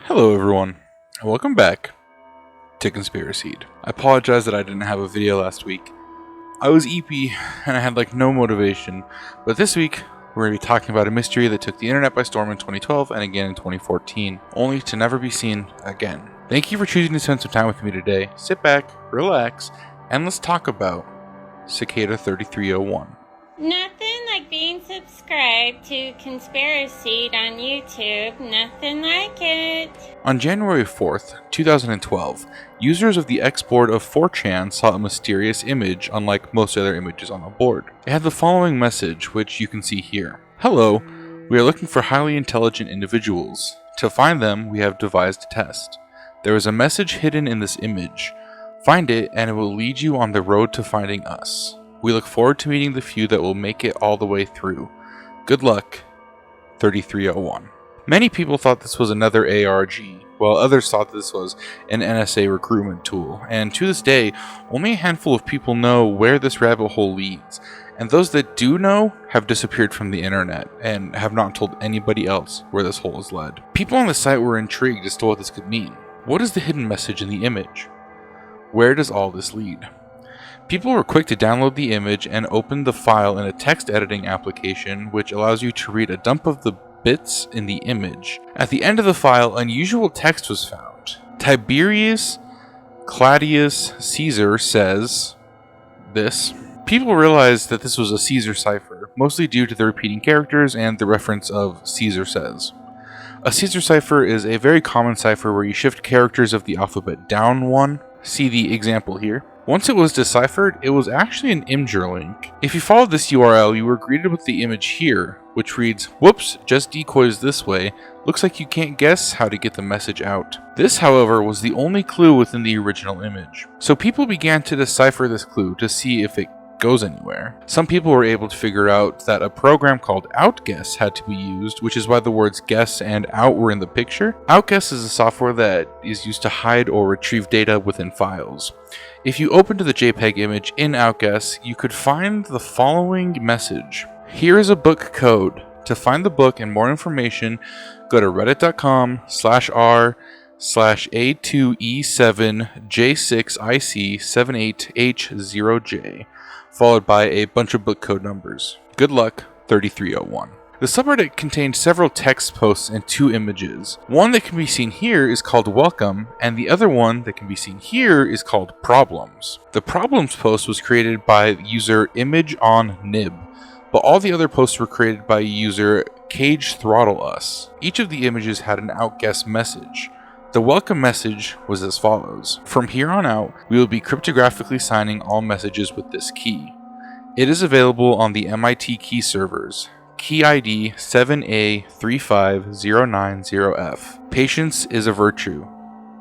Hello everyone, and welcome back to Conspiraseed. I apologize that I didn't have a video last week. I was EP and I had no motivation, but this week we're going to be talking about a mystery that took the internet by storm in 2012 and again in 2014, only to never be seen again. Thank you for choosing to spend some time with me today. Sit back, relax, and let's talk about Cicada 3301. Nothing like being subscribed to Conspiraseed on YouTube. Nothing like it. On January 4th, 2012, users of the X board of 4chan saw a mysterious image unlike most other images on the board. It had the following message, which you can see here. Hello, we are looking for highly intelligent individuals. To find them, we have devised a test. There is a message hidden in this image. Find it and it will lead you on the road to finding us. We look forward to meeting the few that will make it all the way through. Good luck, 3301. Many people thought this was another ARG, while others thought this was an NSA recruitment tool, and to this day, only a handful of people know where this rabbit hole leads, and those that do know have disappeared from the internet, and have not told anybody else where this hole has led. People on the site were intrigued as to what this could mean. What is the hidden message in the image? Where does all this lead? People were quick to download the image and open the file in a text editing application which allows you to read a dump of the bits in the image. At the end of the file, unusual text was found. Tiberius Claudius Caesar says this. People realized that this was a Caesar cipher, mostly due to the repeating characters and the reference of Caesar says. A Caesar cipher is a very common cipher where you shift characters of the alphabet down one. See the example here. Once it was deciphered, it was actually an Imgur link. If you followed this URL, you were greeted with the image here, which reads, "Whoops, just decoys this way. Looks like you can't guess how to get the message out." This, however, was the only clue within the original image. So people began to decipher this clue to see if it goes anywhere. Some people were able to figure out that a program called OutGuess had to be used, which is why the words guess and out were in the picture. OutGuess is a software that is used to hide or retrieve data within files. If you open to the JPEG image in OutGuess, you could find the following message. Here is a book code. To find the book and more information, go to reddit.com/r/A2E7J6IC78H0J, followed by a bunch of book code numbers. Good luck, 3301. The subreddit contained several text posts and 2 images. One that can be seen here is called Welcome, and the other one that can be seen here is called Problems. The Problems post was created by user ImageOnNib, but all the other posts were created by user CageThrottleUs. Each of the images had an outguess message. The welcome message was as follows. From here on out, we will be cryptographically signing all messages with this key. It is available on the MIT key servers. Key ID 7A35090F. Patience is a virtue.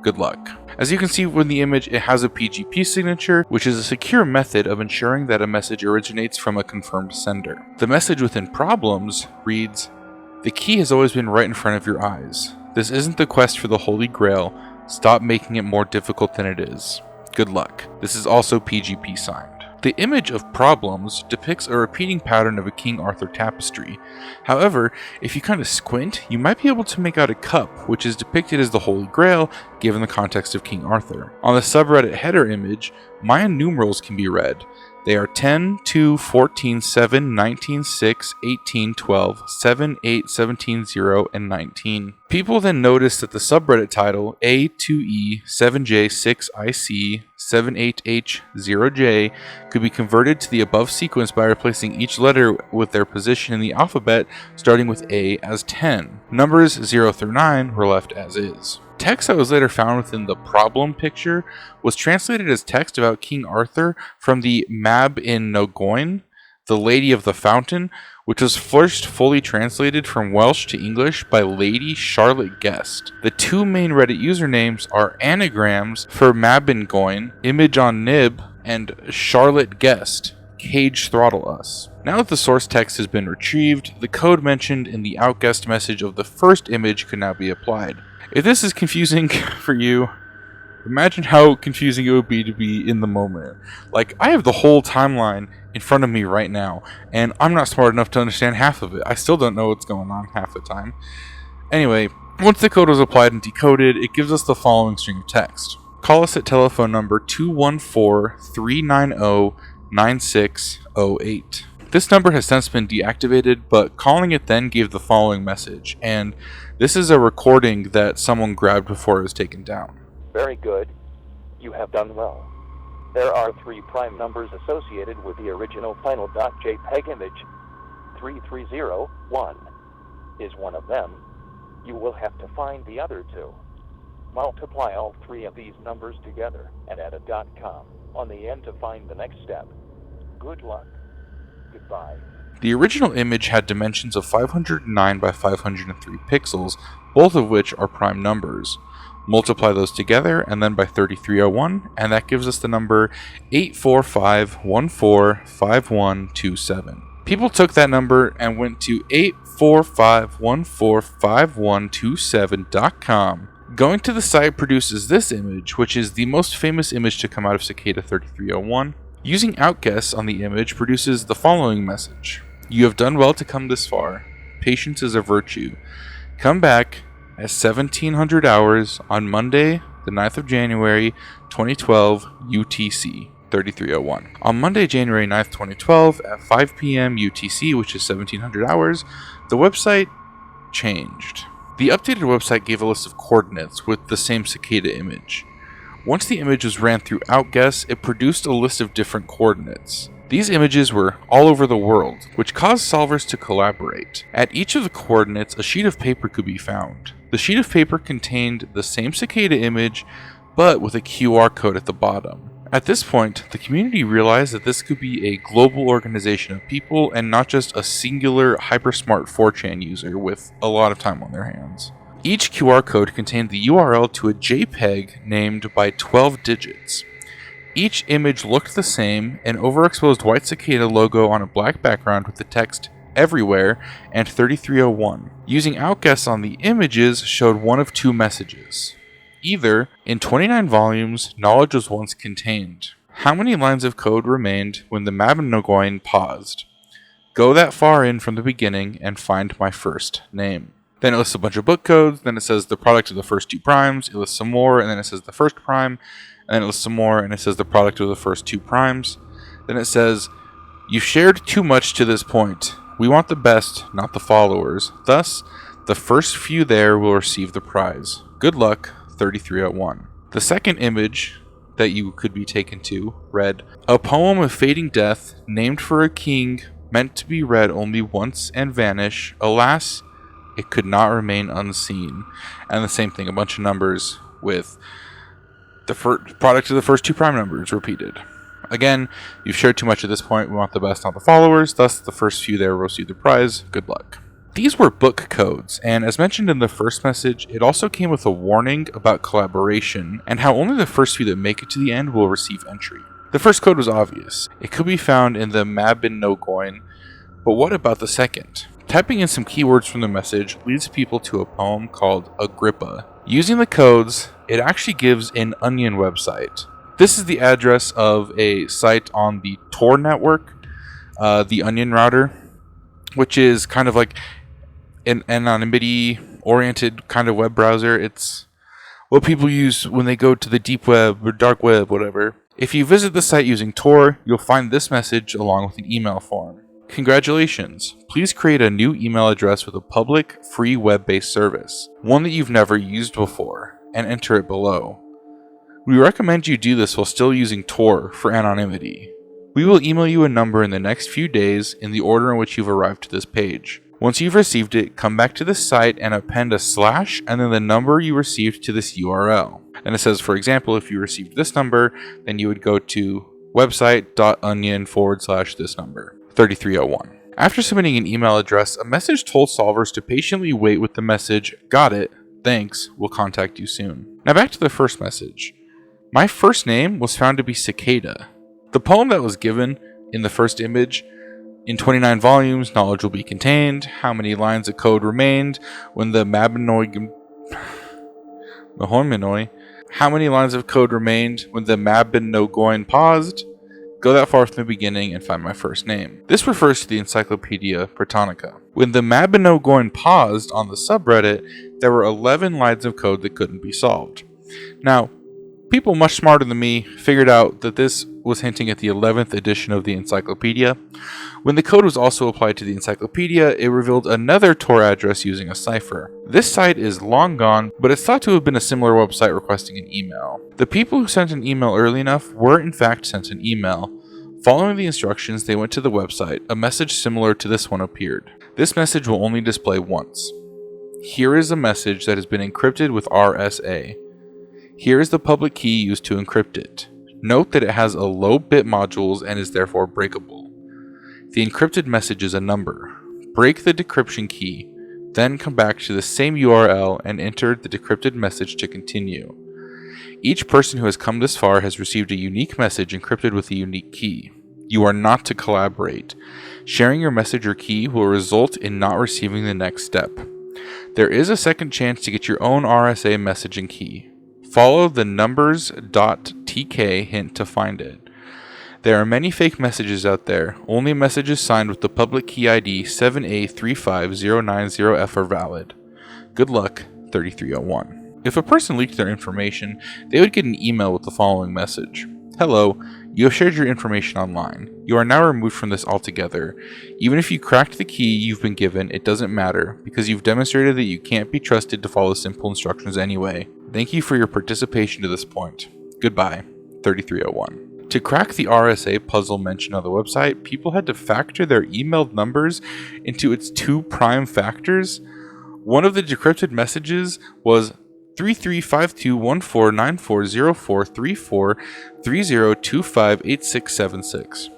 Good luck. As you can see from the image, it has a PGP signature, which is a secure method of ensuring that a message originates from a confirmed sender. The message within Problems reads, "The key has always been right in front of your eyes. This isn't the quest for the Holy Grail. Stop making it more difficult than it is. Good luck." This is also PGP signed. The image of Problems depicts a repeating pattern of a King Arthur tapestry. However, if you kind of squint, you might be able to make out a cup, which is depicted as the Holy Grail given the context of King Arthur. On the subreddit header image, Mayan numerals can be read. They are 10, 2, 14, 7, 19, 6, 18, 12, 7, 8, 17, 0, and 19. People then noticed that the subreddit title A2E7J6IC78H0J could be converted to the above sequence by replacing each letter with their position in the alphabet, starting with A as 10. Numbers 0 through 9 were left as is. Text that was later found within the problem picture was translated as text about King Arthur from the Mab in Nogoin, the Lady of the Fountain, which was first fully translated from Welsh to English by Lady Charlotte Guest. The 2 main Reddit usernames are anagrams for Mabingoin, ImageOnNib, and Charlotte Guest, CageThrottleUs. Now that the source text has been retrieved, the code mentioned in the outguessed message of the first image could now be applied. If this is confusing for you, imagine how confusing it would be to be in the moment. I have the whole timeline in front of me right now, and I'm not smart enough to understand half of it. I still don't know what's going on half the time. Anyway, Once the code was applied and decoded, it gives us the following string of text. Call us at telephone number 214-390-9608. This number has since been deactivated, but calling it then gave the following message, and this is a recording that someone grabbed before it was taken down. Very good. You have done well. There are 3 prime numbers associated with the original final .jpeg image. 3301 is one of them. You will have to find the other 2. Multiply all 3 of these numbers together and add a .com on the end to find the next step. Good luck. Goodbye. The original image had dimensions of 509 by 503 pixels, both of which are prime numbers. Multiply those together and then by 3301, and that gives us the number 845145127. People took that number and went to 845145127.com. Going to the site produces this image, which is the most famous image to come out of Cicada 3301. Using outguess on the image produces the following message. You have done well to come this far. Patience is a virtue. Come back at 1700 hours on Monday, the 9th of January, 2012, UTC 3301. On Monday, January 9th, 2012, at 5 p.m. UTC, which is 1700 hours, the website changed. The updated website gave a list of coordinates with the same cicada image. Once the image was ran through outguess, it produced a list of different coordinates. These images were all over the world, which caused solvers to collaborate. At each of the coordinates, a sheet of paper could be found. The sheet of paper contained the same cicada image, but with a QR code at the bottom. At this point, the community realized that this could be a global organization of people and not just a singular hypersmart 4chan user with a lot of time on their hands. Each QR code contained the URL to a JPEG named by 12 digits. Each image looked the same, an overexposed white cicada logo on a black background with the text everywhere and 3301. Using outguess on the images showed one of 2 messages. Either, in 29 volumes, knowledge was once contained. How many lines of code remained when the Mabinogion paused? Go that far in from the beginning and find my first name. Then it lists a bunch of book codes, then it says the product of the first 2 primes, it lists some more, and then it says the first prime, and then it lists some more, and it says the product of the first 2 primes. Then it says, you've shared too much to this point. We want the best, not the followers. Thus, the first few there will receive the prize. Good luck, 3301. The second image that you could be taken to read, a poem of fading death, named for a king, meant to be read only once and vanish. Alas, it could not remain unseen. And the same thing, a bunch of numbers with the product of the first 2 prime numbers repeated. Again, you've shared too much at this point. We want the best, not the followers. Thus, the first few there will receive the prize. Good luck. These were book codes, and as mentioned in the first message, it also came with a warning about collaboration and how only the first few that make it to the end will receive entry. The first code was obvious. It could be found in the Mabinogion, but what about the second? Typing in some keywords from the message leads people to a poem called Agrippa. Using the codes, it actually gives an Onion website. This is the address of a site on the Tor network, the Onion router, which is kind of like an anonymity-oriented kind of web browser. It's what people use when they go to the deep web or dark web, whatever. If you visit the site using Tor, you'll find this message along with an email form. Congratulations! Please create a new email address with a public, free web-based service, one that you've never used before, and enter it below. We recommend you do this while still using Tor for anonymity. We will email you a number in the next few days in the order in which you've arrived to this page. Once you've received it, come back to the site and append a / and then the number you received to this URL. And it says, for example, if you received this number, then you would go to website.onion/this number, 3301. After submitting an email address, a message told solvers to patiently wait with the message, got it, thanks, we'll contact you soon. Now back to the first message. My first name was found to be Cicada. The poem that was given in the first image, in 29 volumes, knowledge will be contained. How many lines of code remained when the Mabinogion... How many lines of code remained when the Mabinogion paused? Go that far from the beginning and find my first name. This refers to the Encyclopedia Britannica. When the Mabinogion paused on the subreddit, there were 11 lines of code that couldn't be solved. Now, people much smarter than me figured out that this was hinting at the 11th edition of the encyclopedia. When the code was also applied to the encyclopedia, it revealed another Tor address using a cipher. This site is long gone, but it's thought to have been a similar website requesting an email. The people who sent an email early enough were in fact sent an email. Following the instructions, they went to the website. A message similar to this one appeared. This message will only display once. Here is a message that has been encrypted with RSA. Here is the public key used to encrypt it. Note that it has a low bit modules and is therefore breakable. The encrypted message is a number. Break the decryption key, then come back to the same URL and enter the decrypted message to continue. Each person who has come this far has received a unique message encrypted with a unique key. You are not to collaborate. Sharing your message or key will result in not receiving the next step. There is a second chance to get your own RSA message and key. Follow the numbers.tk hint to find it. There are many fake messages out there. Only messages signed with the public key ID 7A35090F are valid. Good luck, 3301. If a person leaked their information, they would get an email with the following message. Hello, you have shared your information online. You are now removed from this altogether. Even if you cracked the key you've been given, it doesn't matter, because you've demonstrated that you can't be trusted to follow simple instructions anyway. Thank you for your participation to this point. Goodbye, 3301. To crack the RSA puzzle mentioned on the website, people had to factor their emailed numbers into its two prime factors. One of the decrypted messages was 33521494043430258676.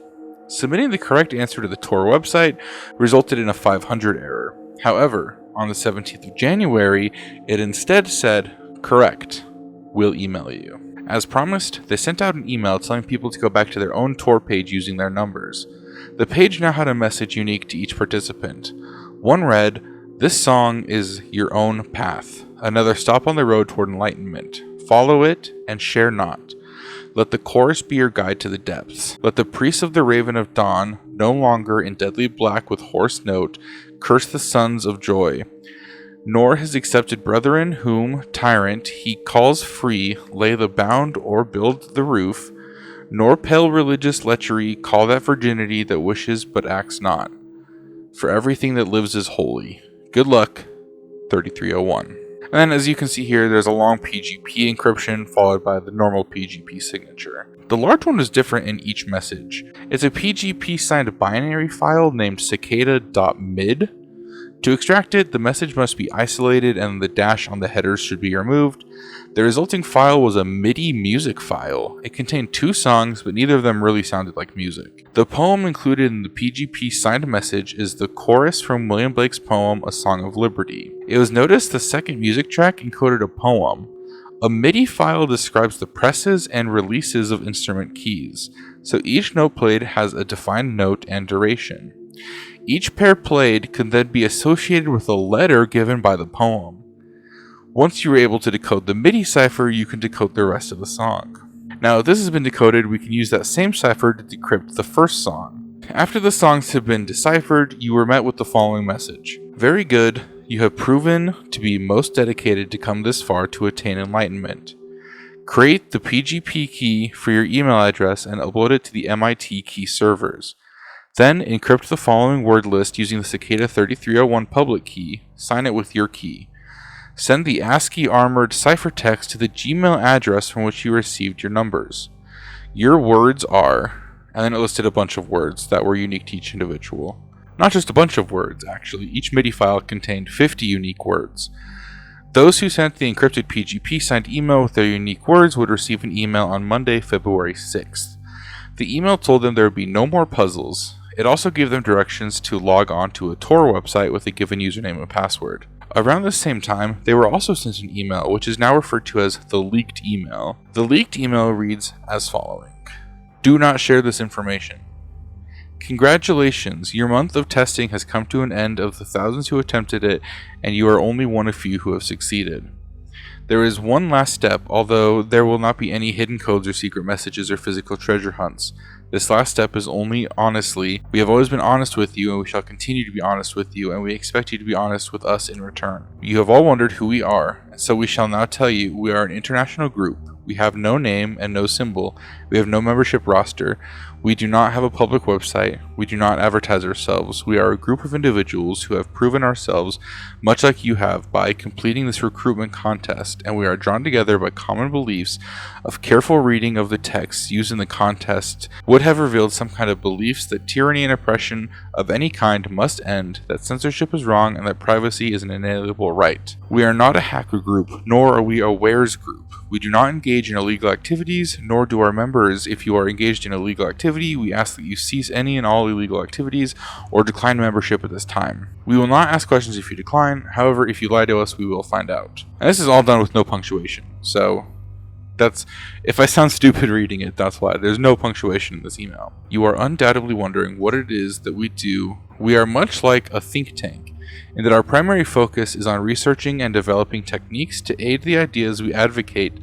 Submitting the correct answer to the Tor website resulted in a 500 error. However, on the 17th of January, it instead said, correct, we'll email you. As promised, they sent out an email telling people to go back to their own Tor page using their numbers. The page now had a message unique to each participant. One read, "This song is your own path. Another stop on the road toward enlightenment. Follow it and share not. Let the chorus be your guide to the depths. Let the priests of the Raven of Dawn, no longer in deadly black with hoarse note, curse the sons of joy. Nor his accepted brethren, whom, tyrant, he calls free, lay the bound or build the roof, nor pale religious lechery call that virginity that wishes but acts not. For everything that lives is holy. Good luck, 3301. And then as you can see here, there's a long PGP encryption followed by the normal PGP signature. The large one is different in each message. It's a PGP signed binary file named cicada.mid. To extract it, the message must be isolated and the dash on the headers should be removed. The resulting file was a MIDI music file. It contained two songs, but neither of them really sounded like music. The poem included in the PGP signed message is the chorus from William Blake's poem, A Song of Liberty. It was noticed the second music track encoded a poem. A MIDI file describes the presses and releases of instrument keys, so each note played has a defined note and duration. Each pair played could then be associated with a letter given by the poem. Once you are able to decode the MIDI cipher, you can decode the rest of the song. Now, if this has been decoded, we can use that same cipher to decrypt the first song. After the songs have been deciphered, you were met with the following message. Very good, you have proven to be most dedicated to come this far to attain enlightenment. Create the PGP key for your email address and upload it to the MIT key servers. Then encrypt the following word list using the Cicada 3301 public key. Sign it with your key. Send the ASCII armored ciphertext to the Gmail address from which you received your numbers. Your words are, and then it listed a bunch of words that were unique to each individual. Not just a bunch of words, actually. Each MIDI file contained 50 unique words. Those who sent the encrypted PGP signed email with their unique words would receive an email on Monday, February 6th. The email told them there would be no more puzzles. It also gave them directions to log on to a Tor website with a given username and password. Around the same time, they were also sent an email, which is now referred to as the leaked email. The leaked email reads as following. Do not share this information. Congratulations, your month of testing has come to an end of the thousands who attempted it, and you are only one of few who have succeeded. There is one last step, although there will not be any hidden codes or secret messages or physical treasure hunts. This last step is only honestly. We have always been honest with you, and we shall continue to be honest with you, and we expect you to be honest with us in return. You have all wondered who we are, and so we shall now tell you we are an international group. We have no name and no symbol. We have no membership roster. We do not have a public website. We do not advertise ourselves. We are a group of individuals who have proven ourselves, much like you have, by completing this recruitment contest, and we are drawn together by common beliefs of careful reading of the texts used in the contest would have revealed some kind of beliefs that tyranny and oppression of any kind must end, that censorship is wrong, and that privacy is an inalienable right. We are not a hacker group, nor are we a wares group. We do not engage in illegal activities, nor do our members. If you are engaged in illegal activity, we ask that you cease any and all illegal activities or decline membership at this time. We will not ask questions if you decline. However, if you lie to us, we will find out. And this is all done with no punctuation. So that's, if I sound stupid reading it, that's why. There's no punctuation in this email. You are undoubtedly wondering what it is that we do. We are much like a think tank, in that our primary focus is on researching and developing techniques to aid the ideas we advocate: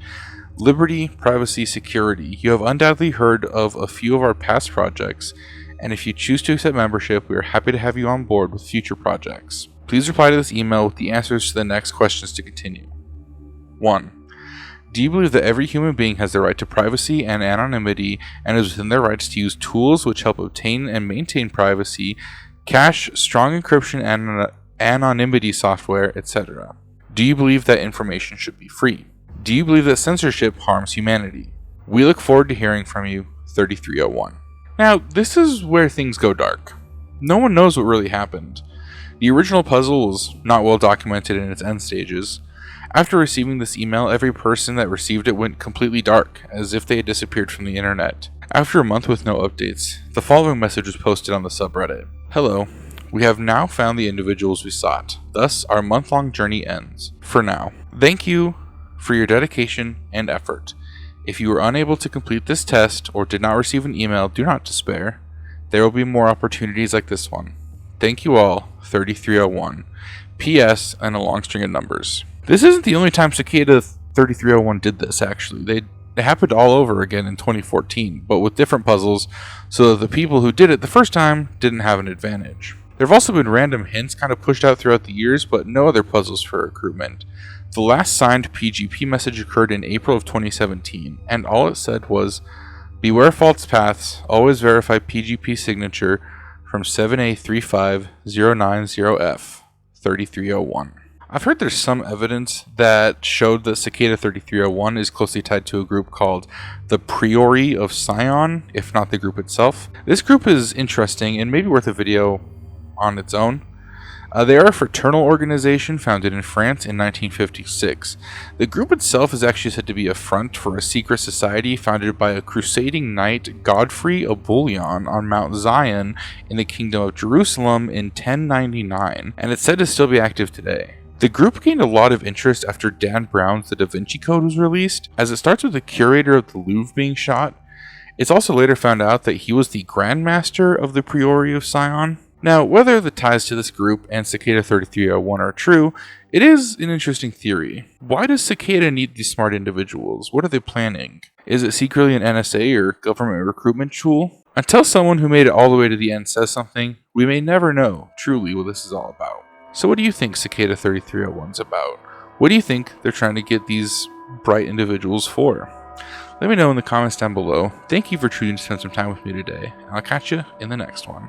liberty, privacy, security. You have undoubtedly heard of a few of our past projects, and if you choose to accept membership, we are happy to have you on board with future projects. Please reply to this email with the answers to the next questions to continue. 1. Do you believe that every human being has the right to privacy and anonymity, and is within their rights to use tools which help obtain and maintain privacy, cache, strong encryption, and anonymity software, etc.? Do you believe that information should be free? Do you believe that censorship harms humanity? We look forward to hearing from you. 3301. Now, this is where things go dark. No one knows what really happened. The original puzzle was not well documented in its end stages. After receiving this email, every person that received it went completely dark, as if they had disappeared from the internet. After a month with no updates, the following message was posted on the subreddit. Hello. We have now found the individuals we sought. Thus, our month-long journey ends. For now. Thank you for your dedication and effort. If you were unable to complete this test or did not receive an email, do not despair. There will be more opportunities like this one. Thank you all. 3301. P.S. and a long string of numbers. This isn't the only time Cicada 3301 did this, actually. It happened all over again in 2014, but with different puzzles, so that the people who did it the first time didn't have an advantage. There have also been random hints kind of pushed out throughout the years, but no other puzzles for recruitment. The last signed PGP message occurred in April of 2017, and all it said was, "Beware false paths, always verify PGP signature from 7A35090F, 3301. I've heard there's some evidence that showed that Cicada 3301 is closely tied to a group called the Priori of Sion, if not the group itself. This group is interesting and maybe worth a video on its own. They are a fraternal organization founded in France in 1956. The group itself is actually said to be a front for a secret society founded by a crusading knight, Godfrey of Bouillon, on Mount Zion in the Kingdom of Jerusalem in 1099, and it's said to still be active today. The group gained a lot of interest after Dan Brown's The Da Vinci Code was released, as it starts with the curator of the Louvre being shot. It's also later found out that he was the Grandmaster of the Priori of Sion. Now, whether the ties to this group and Cicada 3301 are true, it is an interesting theory. Why does Cicada need these smart individuals? What are they planning? Is it secretly an NSA or government recruitment tool? Until someone who made it all the way to the end says something, we may never know truly what this is all about. So what do you think Cicada 3301's about? What do you think they're trying to get these bright individuals for? Let me know in the comments down below. Thank you for choosing to spend some time with me today, and I'll catch you in the next one.